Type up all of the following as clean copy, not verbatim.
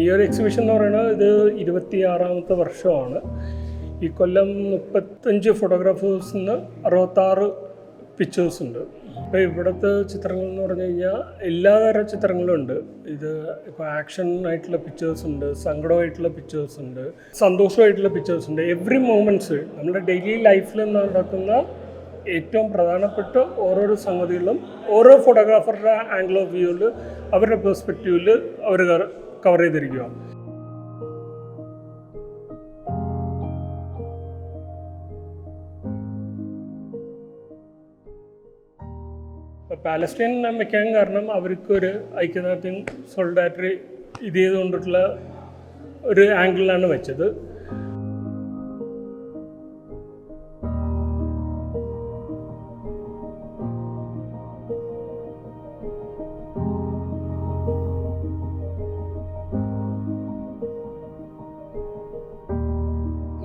ഈ ഒരു എക്സിബിഷൻ എന്ന് പറയുന്നത് ഇത് 26ാമത്തെ വർഷമാണ്. ഈ കൊല്ലം 35 ഫോട്ടോഗ്രാഫേഴ്സിൽ നിന്ന് 66 പിക്ചേഴ്സ് ഉണ്ട്. ഇപ്പോൾ ഇവിടുത്തെ ചിത്രങ്ങൾ എന്ന് പറഞ്ഞു കഴിഞ്ഞാൽ എല്ലാതരം ചിത്രങ്ങളും ഉണ്ട്. ഇത് ഇപ്പോൾ ആക്ഷൻ ആയിട്ടുള്ള പിക്ചേഴ്സ് ഉണ്ട്, സങ്കടമായിട്ടുള്ള പിക്ചേഴ്സ് ഉണ്ട്, സന്തോഷമായിട്ടുള്ള പിക്ചേഴ്സ് ഉണ്ട്. എവറി മൂമെൻറ്റ്സ് നമ്മുടെ ഡെയിലി ലൈഫിൽ നടക്കുന്ന ഏറ്റവും പ്രധാനപ്പെട്ട ഓരോരോ സംഗതികളും ഓരോ ഫോട്ടോഗ്രാഫറുടെ ആംഗിൾ ഓഫ് വ്യൂവിൽ അവരുടെ പെർസ്പെക്റ്റീവിൽ അവർ കവർ ചെയ്തിരിക്കുക. പാലസ്റ്റൈൻ വെക്കാൻ കാരണം അവർക്കൊരു ഐക്യദാർഢ്യം സോളിഡാരിറ്റി ഇത് ചെയ്തുകൊണ്ടിട്ടുള്ള ഒരു ആംഗിളിലാണ് വെച്ചത്.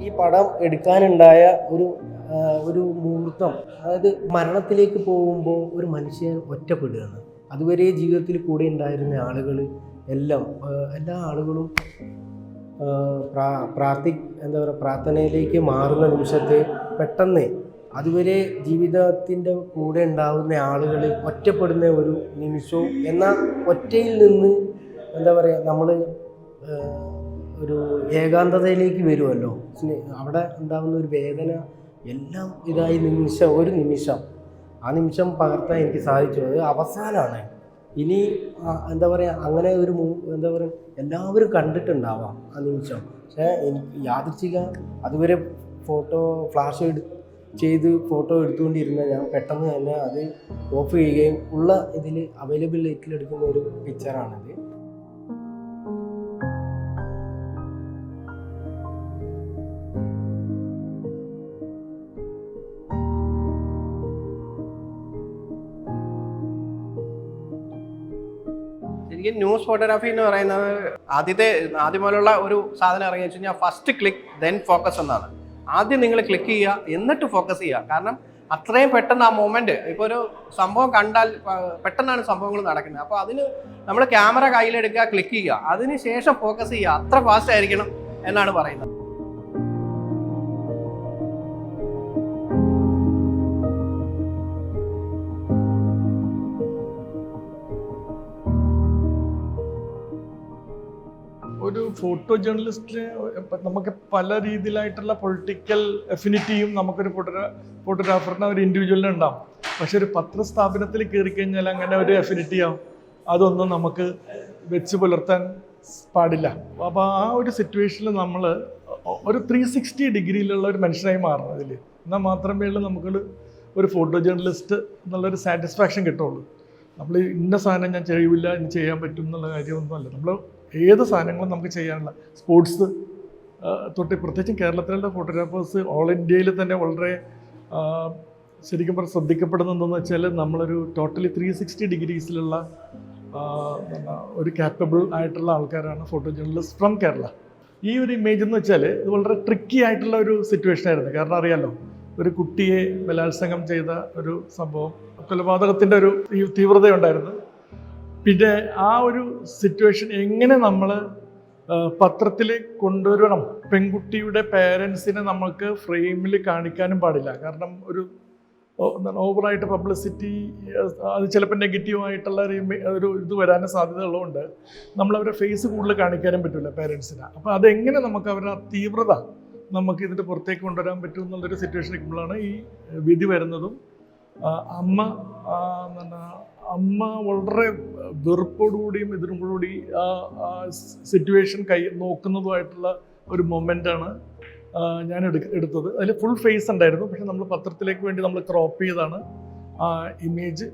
ഈ പടം എടുക്കാനുണ്ടായ ഒരു മുഹൂർത്തം, അതായത് മരണത്തിലേക്ക് പോകുമ്പോൾ ഒരു മനുഷ്യൻ ഒറ്റപ്പെടുകയാണ്. അതുവരെ ജീവിതത്തിൽ കൂടെ ഉണ്ടായിരുന്ന ആളുകൾ എല്ലാ ആളുകളും പ്രാർത്ഥനയിലേക്ക് മാറുന്ന നിമിഷത്തെ പെട്ടെന്ന് അതുവരെ ജീവിതത്തിൻ്റെ കൂടെ ഉണ്ടാകുന്ന ആളുകൾ ഒറ്റപ്പെടുന്ന ഒരു നിമിഷവും, എന്നാൽ ഒറ്റയിൽ നിന്ന് നമ്മൾ ഒരു ഏകാന്തതയിലേക്ക് വരുമല്ലോ. അവിടെ ഉണ്ടാകുന്ന ഒരു വേദന എല്ലാം ഇതായി ഒരു നിമിഷം ആ നിമിഷം പകർത്താൻ എനിക്ക് സാധിച്ചു. അത് അവസാനമാണ്. ഇനി അങ്ങനെ ഒരു എല്ലാവരും കണ്ടിട്ടുണ്ടാവാം ആ നിമിഷം. പക്ഷേ എനിക്ക് യാദൃച്ഛിക അതുവരെ ഫ്ലാഷ് ചെയ്ത് ഫോട്ടോ എടുത്തുകൊണ്ടിരുന്ന ഞാൻ പെട്ടെന്ന് തന്നെ അത് ഓഫ് ചെയ്യുകയും ഉള്ള ഇതിൽ അവൈലബിലിറ്റിയിൽ എടുക്കുന്ന ഒരു പിക്ചറാണിത്. എനിക്ക് ന്യൂസ് ഫോട്ടോഗ്രാഫി എന്ന് പറയുന്നത് ആദ്യം മുതലുള്ള ഒരു സാധനം ഇറങ്ങി വെച്ച് കഴിഞ്ഞാൽ ഫസ്റ്റ് ക്ലിക്ക് ദെൻ ഫോക്കസ് എന്നാണ്. ആദ്യം നിങ്ങൾ ക്ലിക്ക് ചെയ്യുക, എന്നിട്ട് ഫോക്കസ് ചെയ്യുക. കാരണം അത്രയും പെട്ടെന്ന് ആ മൊമെന്റ്, ഇപ്പോൾ ഒരു സംഭവം കണ്ടാൽ പെട്ടെന്നാണ് സംഭവങ്ങൾ നടക്കുന്നത്. അപ്പോൾ അതിന് നമ്മൾ ക്യാമറ കയ്യിലെടുക്കുക, ക്ലിക്ക് ചെയ്യുക, അതിന് ശേഷം ഫോക്കസ് ചെയ്യുക. അത്ര ഫാസ്റ്റ് ആയിരിക്കണം എന്നാണ് പറയുന്നത്. ഒരു ഫോട്ടോ ജേർണലിസ്റ്റിന് നമുക്ക് പല രീതിയിലായിട്ടുള്ള പൊളിറ്റിക്കൽ എഫിനിറ്റിയും നമുക്കൊരു ഫോട്ടോഗ്രാഫറിന് ഒരു ഇൻഡിവിജ്വലിന് ഉണ്ടാവും. പക്ഷെ ഒരു പത്രസ്ഥാപനത്തിൽ കയറി കഴിഞ്ഞാൽ അങ്ങനെ ഒരു എഫിനിറ്റിയാവും അതൊന്നും നമുക്ക് വെച്ച് പുലർത്താൻ പാടില്ല. അപ്പോൾ ആ ഒരു സിറ്റുവേഷനിൽ നമ്മൾ ഒരു 360 ഡിഗ്രിയിലുള്ള ഒരു മനുഷ്യനായി മാറണം അതിൽ. എന്നാൽ മാത്രമേ നമുക്ക് ഒരു ഫോട്ടോ ജേർണലിസ്റ്റ് എന്നുള്ളൊരു സാറ്റിസ്ഫാക്ഷൻ കിട്ടുള്ളൂ. നമ്മൾ ഇന്ന സാധനം ഞാൻ ചെയ്യില്ല, ഇനി ചെയ്യാൻ പറ്റും എന്നുള്ള കാര്യമൊന്നുമല്ല. നമ്മൾ ഏത് സാധനങ്ങളും നമുക്ക് ചെയ്യാനുള്ള സ്പോർട്സ് തൊട്ട്, പ്രത്യേകിച്ചും കേരളത്തിലുള്ള ഫോട്ടോഗ്രാഫേഴ്സ് ഓൾ ഇന്ത്യയിൽ തന്നെ വളരെ ശരിക്കും പറഞ്ഞാൽ ശ്രദ്ധിക്കപ്പെടുന്നതെന്ന് വെച്ചാൽ നമ്മളൊരു ടോട്ടലി 360 ഡിഗ്രീസിലുള്ള ഒരു കാപ്പബിൾ ആയിട്ടുള്ള ആൾക്കാരാണ് ഫോട്ടോ ജേർണലിസ്റ്റ് ഫ്രം കേരള. ഈ ഒരു ഇമേജ് എന്ന് വെച്ചാൽ ഇത് വളരെ ട്രിക്കി ആയിട്ടുള്ള ഒരു സിറ്റുവേഷൻ ആയിരുന്നു. കാരണം അറിയാലോ, ഒരു കുട്ടിയെ ബലാത്സംഗം ചെയ്ത ഒരു സംഭവം, കൊലപാതകത്തിൻ്റെ ഒരു തീവ്രതയുണ്ടായിരുന്നു. പിന്നെ ആ ഒരു സിറ്റുവേഷൻ എങ്ങനെ നമ്മൾ പത്രത്തിൽ കൊണ്ടുവരണം. പെൺകുട്ടിയുടെ പേരൻസിനെ നമുക്ക് ഫ്രെയിമിൽ കാണിക്കാനും പാടില്ല. കാരണം ഒരു ഓവറായിട്ട് പബ്ലിസിറ്റി, അത് ചിലപ്പോൾ നെഗറ്റീവായിട്ടുള്ള ഒരു ഇത് വരാനും സാധ്യതയുള്ളതുകൊണ്ട് നമ്മളവരുടെ ഫേസ് കൂടുതൽ കാണിക്കാനും പറ്റില്ല പേരൻസിന്. അപ്പോൾ അതെങ്ങനെ നമുക്ക് അവരുടെ തീവ്രത നമുക്ക് ഇതിൻ്റെ പുറത്തേക്ക് കൊണ്ടുവരാൻ പറ്റും എന്നുള്ളൊരു സിറ്റുവേഷൻ നിൽക്കുമ്പോഴാണ് ഈ വിധി വരുന്നതും. അമ്മ വളരെ വെറുപ്പോടുകൂടിയും ഇതിനും കൂടി ആ സിറ്റുവേഷൻ നോക്കുന്നതുമായിട്ടുള്ള ഒരു മൊമെൻ്റാണ് ഞാൻ എടുത്തത്. അതിൽ ഫുൾ ഫേസ് ഉണ്ടായിരുന്നു. പക്ഷെ നമ്മൾ പത്രത്തിലേക്ക് വേണ്ടി നമ്മൾ ക്രോപ്പ് ചെയ്താണ് ആ ഇമേജ്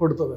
കൊടുത്തത്.